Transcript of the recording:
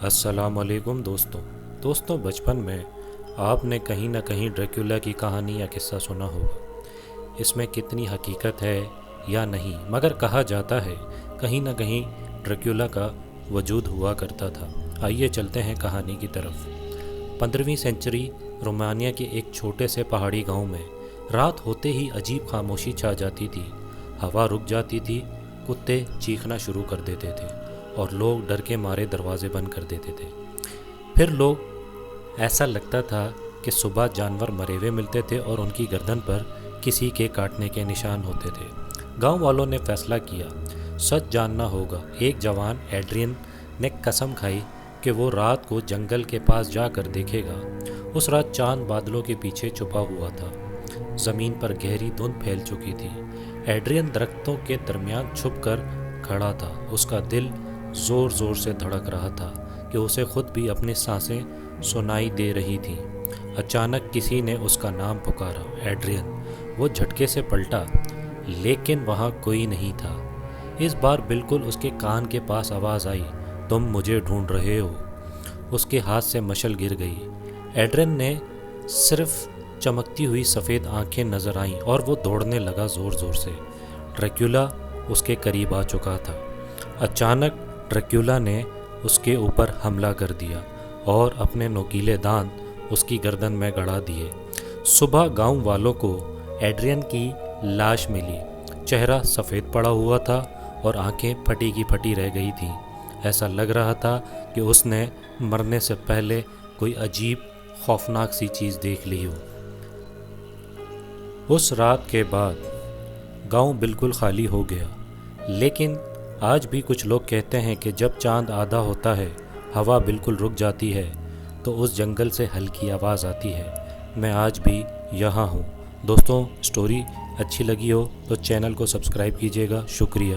السلام علیکم دوستوں بچپن میں آپ نے کہیں نہ کہیں ڈریکولا کی کہانی یا قصہ سنا ہوگا۔ اس میں کتنی حقیقت ہے یا نہیں، مگر کہا جاتا ہے کہیں نہ کہیں ڈریکولا کا وجود ہوا کرتا تھا۔ آئیے چلتے ہیں کہانی کی طرف۔ 15ویں سینچری رومانیہ کے ایک چھوٹے سے پہاڑی گاؤں میں رات ہوتے ہی عجیب خاموشی چھا جاتی تھی۔ ہوا رک جاتی تھی، کتے چیخنا شروع کر دیتے تھے اور لوگ ڈر کے مارے دروازے بند کر دیتے تھے۔ پھر ایسا لگتا تھا کہ صبح جانور مرے ہوئے ملتے تھے اور ان کی گردن پر کسی کے کاٹنے کے نشان ہوتے تھے۔ گاؤں والوں نے فیصلہ کیا، سچ جاننا ہوگا۔ ایک جوان ایڈرین نے قسم کھائی کہ وہ رات کو جنگل کے پاس جا کر دیکھے گا۔ اس رات چاند بادلوں کے پیچھے چھپا ہوا تھا، زمین پر گہری دھند پھیل چکی تھی۔ ایڈرین درختوں کے درمیان چھپ کر کھڑا تھا، اس کا دل زور زور سے دھڑک رہا تھا کہ اسے خود بھی اپنی سانسیں سنائی دے رہی تھیں۔ اچانک کسی نے اس کا نام پکارا، ایڈرین۔ وہ جھٹکے سے پلٹا، لیکن وہاں کوئی نہیں تھا۔ اس بار بالکل اس کے کان کے پاس آواز آئی، تم مجھے ڈھونڈ رہے ہو؟ اس کے ہاتھ سے مشل گر گئی۔ ایڈرین نے صرف چمکتی ہوئی سفید آنکھیں نظر آئیں اور وہ دوڑنے لگا زور زور سے۔ ڈریکولا اس کے قریب آ چکا تھا۔ اچانک ڈریکولا نے اس کے اوپر حملہ کر دیا اور اپنے نوکیلے دانت اس کی گردن میں گڑا دیے۔ صبح گاؤں والوں کو ایڈرین کی لاش ملی۔ چہرہ سفید پڑا ہوا تھا اور آنکھیں پھٹی کی پھٹی رہ گئی تھیں۔ ایسا لگ رہا تھا کہ اس نے مرنے سے پہلے کوئی عجیب خوفناک سی چیز دیکھ لی ہو۔ اس رات کے بعد گاؤں بالکل خالی ہو گیا، لیکن آج بھی کچھ لوگ کہتے ہیں کہ جب چاند آدھا ہوتا ہے، ہوا بالکل رک جاتی ہے، تو اس جنگل سے ہلکی آواز آتی ہے، میں آج بھی یہاں ہوں۔ دوستوں، سٹوری اچھی لگی ہو تو چینل کو سبسکرائب کیجیے گا۔ شکریہ۔